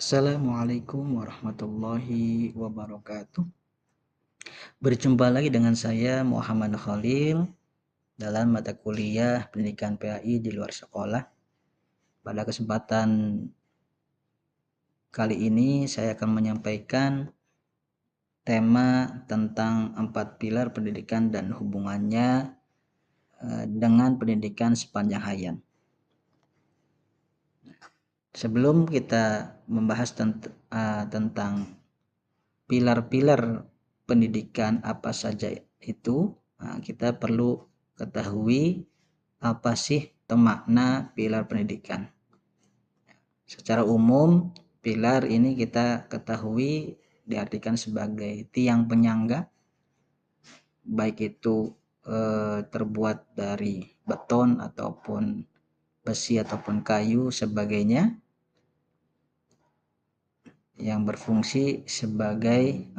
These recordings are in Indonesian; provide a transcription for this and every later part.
Assalamualaikum warahmatullahi wabarakatuh. Berjumpa lagi dengan saya Muhammad Khalil dalam mata kuliah Pendidikan PAI di luar sekolah. Pada kesempatan kali ini saya akan menyampaikan tema tentang 4 pilar pendidikan dan hubungannya dengan pendidikan sepanjang hayat. Sebelum kita membahas tentang pilar-pilar pendidikan apa saja itu, kita perlu ketahui apa sih makna pilar pendidikan. Secara umum, pilar ini kita ketahui diartikan sebagai tiang penyangga, baik itu terbuat dari beton ataupun besi ataupun kayu sebagainya, yang berfungsi sebagai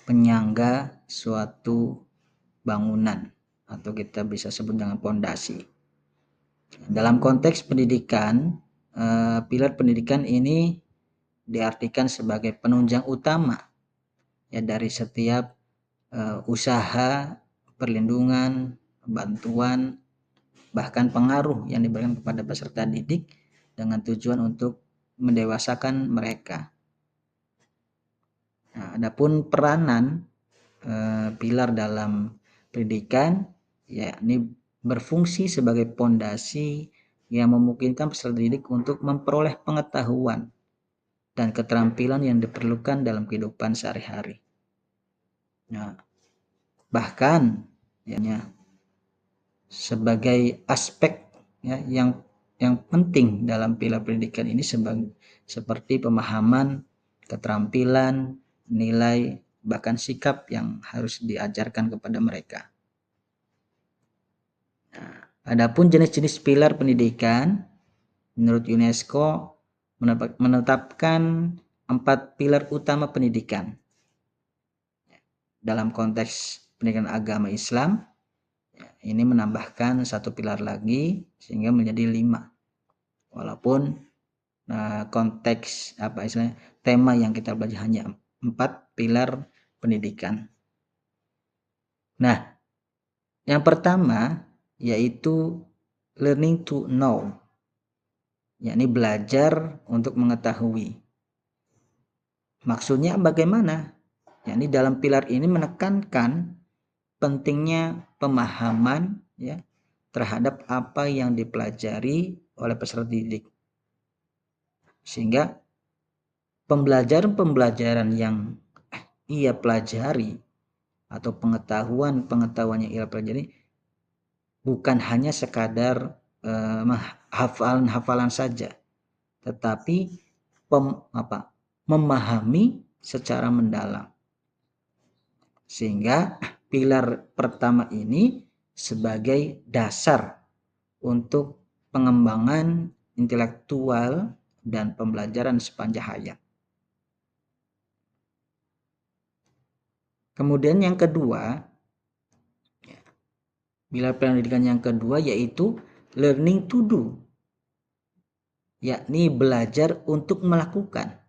penyangga suatu bangunan atau kita bisa sebut dengan pondasi. Dalam konteks pendidikan, pilar pendidikan ini diartikan sebagai penunjang utama ya dari setiap usaha, perlindungan, bantuan, bahkan pengaruh yang diberikan kepada peserta didik dengan tujuan untuk mendewasakan mereka. Nah, adapun peranan pilar dalam pendidikan yakni berfungsi sebagai pondasi yang memungkinkan peserta didik untuk memperoleh pengetahuan dan keterampilan yang diperlukan dalam kehidupan sehari-hari. Nah, bahkan sebagai aspek yang penting dalam pilar pendidikan ini seperti pemahaman, keterampilan, nilai, bahkan sikap yang harus diajarkan kepada mereka. Nah, adapun jenis-jenis pilar pendidikan, menurut UNESCO menetapkan 4 pilar utama pendidikan. Dalam konteks pendidikan agama Islam, ini menambahkan 1 pilar lagi sehingga menjadi 5. Walaupun konteks tema yang kita belajar hanya 4 pilar pendidikan. Nah, yang pertama yaitu learning to know, yakni belajar untuk mengetahui. Maksudnya bagaimana? Yakni dalam pilar ini menekankan pentingnya pemahaman terhadap apa yang dipelajari oleh peserta didik. Sehingga pembelajaran yang ia pelajari atau pengetahuan yang ia pelajari bukan hanya sekadar hafalan saja, tetapi memahami secara mendalam. Sehingga pilar pertama ini sebagai dasar untuk pengembangan intelektual dan pembelajaran sepanjang hayat. Kemudian yang kedua, pilar pendidikan yang kedua yaitu learning to do, yakni belajar untuk melakukan.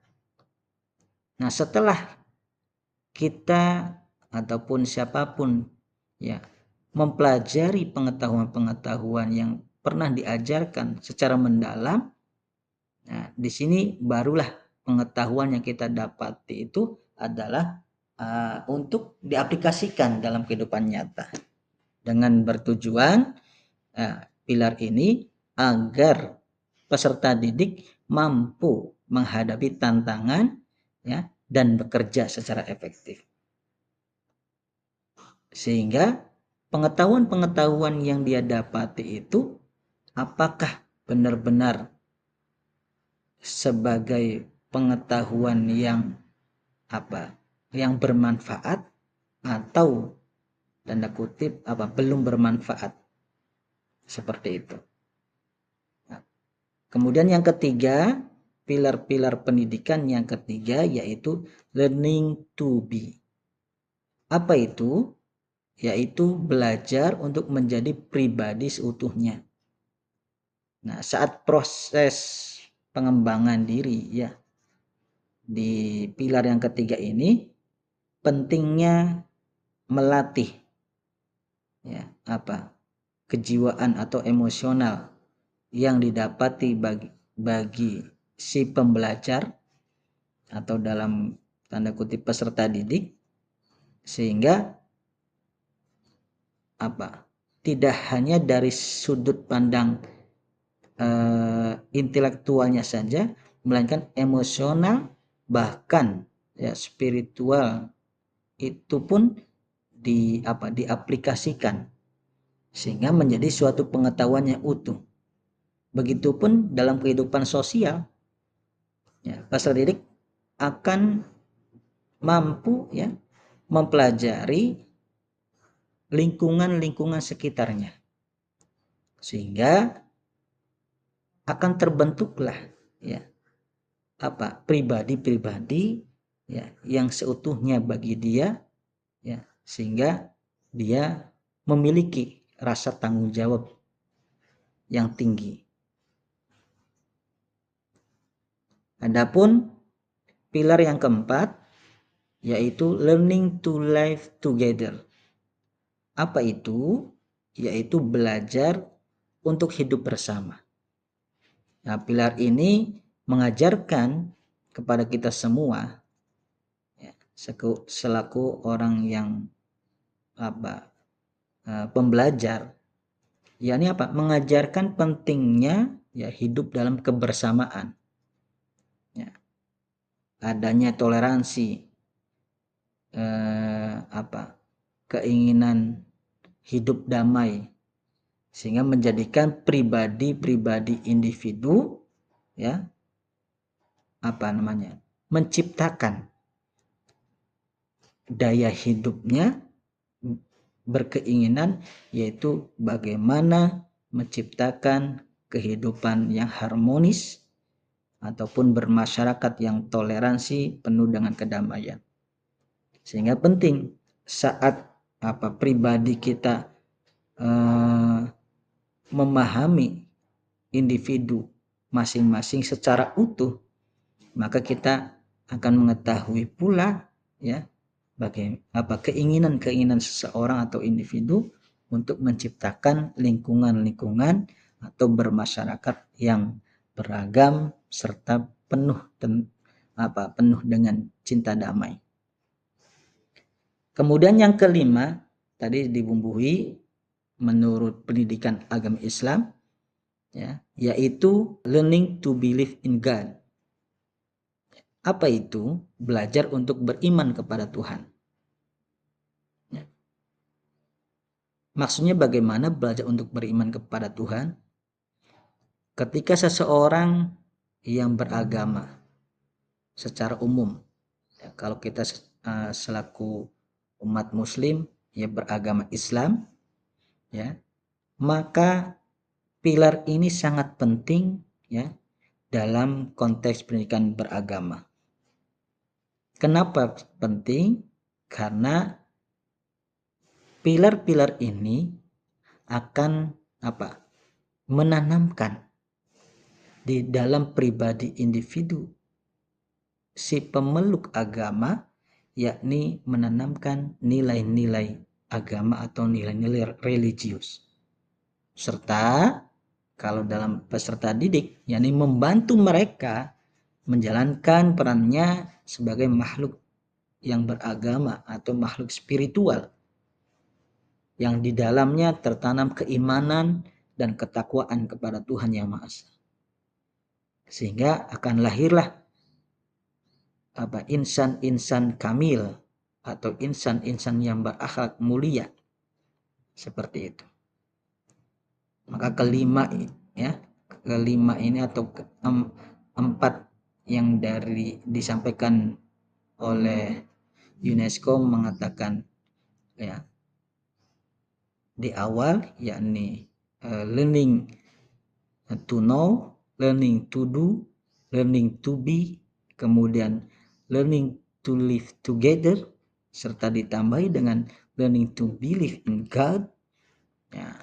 Nah, setelah kita ataupun siapapun mempelajari pengetahuan-pengetahuan yang pernah diajarkan secara mendalam, nah di sini barulah pengetahuan yang kita dapati itu adalah untuk diaplikasikan dalam kehidupan nyata dengan bertujuan pilar ini agar peserta didik mampu menghadapi tantangan dan bekerja secara efektif. Sehingga pengetahuan-pengetahuan yang dia dapati itu apakah benar-benar sebagai pengetahuan yang bermanfaat atau tanda kutip belum bermanfaat, seperti itu. Nah, kemudian yang ketiga, pilar-pilar pendidikan yang ketiga yaitu learning to be. Apa itu? Yaitu belajar untuk menjadi pribadi seutuhnya. Nah, saat proses pengembangan diri di pilar yang ketiga ini pentingnya melatih ya kejiwaan atau emosional yang didapati bagi si pembelajar atau dalam tanda kutip peserta didik, sehingga tidak hanya dari sudut pandang intelektualnya saja, melainkan emosional bahkan ya spiritual itu pun diaplikasikan sehingga menjadi suatu pengetahuan yang utuh. Begitupun dalam kehidupan sosial, ya, peserta didik akan mampu ya mempelajari lingkungan sekitarnya, sehingga akan terbentuklah ya pribadi-pribadi ya yang seutuhnya bagi dia ya, sehingga dia memiliki rasa tanggung jawab yang tinggi. Adapun pilar yang keempat yaitu learning to live together. Apa itu? Yaitu belajar untuk hidup bersama. Nah, pilar ini mengajarkan kepada kita semua ya, selaku orang yang pembelajar, yakni mengajarkan pentingnya ya hidup dalam kebersamaan, ya, adanya toleransi, keinginan hidup damai, sehingga menjadikan pribadi individu ya menciptakan daya hidupnya berkeinginan, yaitu bagaimana menciptakan kehidupan yang harmonis ataupun bermasyarakat yang toleransi penuh dengan kedamaian. Sehingga penting saat pribadi kita memahami individu masing-masing secara utuh, maka kita akan mengetahui pula ya keinginan seseorang atau individu untuk menciptakan lingkungan atau bermasyarakat yang beragam serta penuh dengan cinta damai. Kemudian yang kelima tadi dibumbui menurut pendidikan agama Islam ya, yaitu learning to believe in God. Apa itu? Belajar untuk beriman kepada Tuhan. Ya. Maksudnya bagaimana belajar untuk beriman kepada Tuhan? Ketika seseorang yang beragama secara umum, ya, kalau kita selaku umat Muslim ya beragama Islam, ya, maka pilar ini sangat penting ya dalam konteks pendidikan beragama. Kenapa penting? Karena pilar-pilar ini akan menanamkan di dalam pribadi individu si pemeluk agama, yakni menanamkan nilai-nilai agama atau nilai-nilai religius. Serta kalau dalam peserta didik, yakni membantu mereka menjalankan perannya sebagai makhluk yang beragama atau makhluk spiritual yang di dalamnya tertanam keimanan dan ketakwaan kepada Tuhan Yang Maha Esa. Sehingga akan lahirlah insan-insan kamil atau insan-insan yang berakhlak mulia seperti itu. Maka kelima ini atau empat yang disampaikan oleh UNESCO mengatakan ya di awal, yakni learning to know, learning to do, learning to be, kemudian learning to live together, serta ditambahi dengan learning to believe in God. Ya,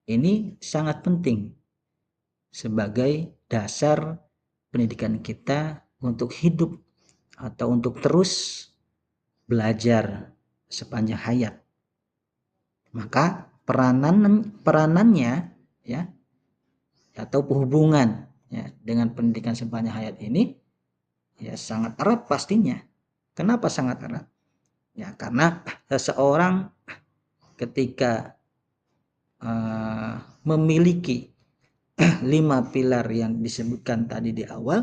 ini sangat penting sebagai dasar pendidikan kita untuk hidup atau untuk terus belajar sepanjang hayat. Maka peranannya ya atau hubungan ya dengan pendidikan sepanjang hayat ini ya sangat erat pastinya. Kenapa sangat erat? Ya karena seseorang ketika memiliki 5 pilar yang disebutkan tadi di awal,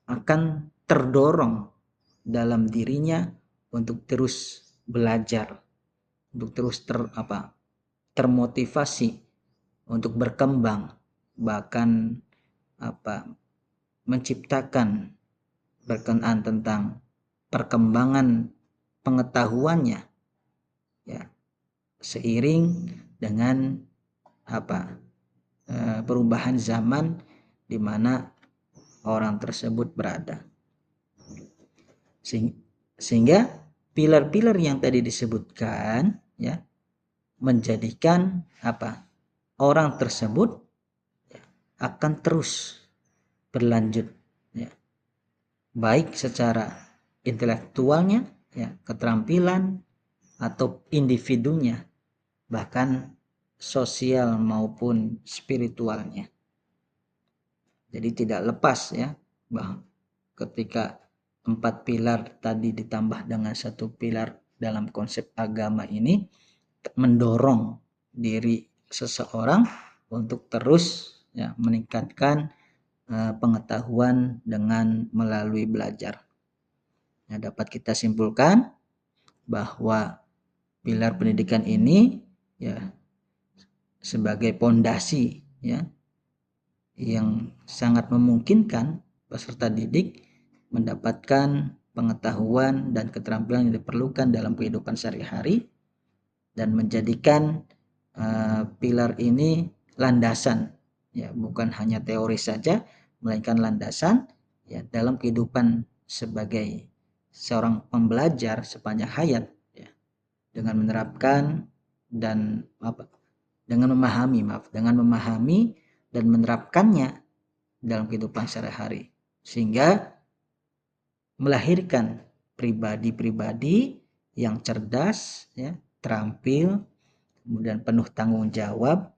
akan terdorong dalam dirinya untuk terus belajar, untuk terus termotivasi untuk berkembang, bahkan menciptakan berkenaan tentang perkembangan pengetahuannya ya seiring dengan perubahan zaman di mana orang tersebut berada. Sehingga pilar-pilar yang tadi disebutkan ya menjadikan orang tersebut akan terus berlanjut ya, baik secara intelektualnya ya, keterampilan atau individunya, bahkan sosial maupun spiritualnya. Jadi tidak lepas ya bahwa ketika 4 pilar tadi ditambah dengan 1 pilar dalam konsep agama ini mendorong diri seseorang untuk terus ya meningkatkan pengetahuan dengan melalui belajar. Nah, dapat kita simpulkan bahwa pilar pendidikan ini ya sebagai pondasi ya yang sangat memungkinkan peserta didik mendapatkan pengetahuan dan keterampilan yang diperlukan dalam kehidupan sehari-hari dan menjadikan pilar ini landasan ya, bukan hanya teori saja melainkan landasan ya dalam kehidupan sebagai seorang pembelajar sepanjang hayat ya, dengan menerapkan dan dengan memahami dan menerapkannya dalam kehidupan sehari-hari sehingga melahirkan pribadi-pribadi yang cerdas ya, terampil, kemudian penuh tanggung jawab,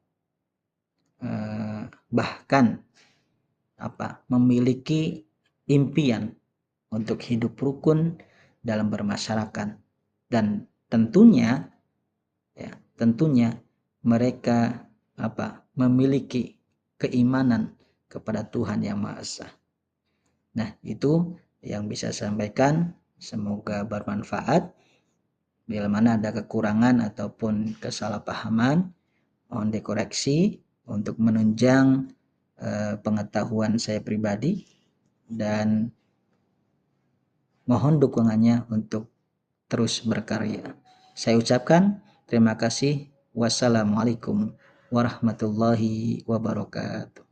bahkan memiliki impian untuk hidup rukun dalam bermasyarakat dan tentunya mereka memiliki keimanan kepada Tuhan Yang Maha Esa. Nah, itu yang bisa saya sampaikan, semoga bermanfaat. Bila mana ada kekurangan ataupun kesalahpahaman mohon dikoreksi untuk menunjang pengetahuan saya pribadi dan mohon dukungannya untuk terus berkarya. Saya ucapkan terima kasih. Wassalamualaikum warahmatullahi wabarakatuh.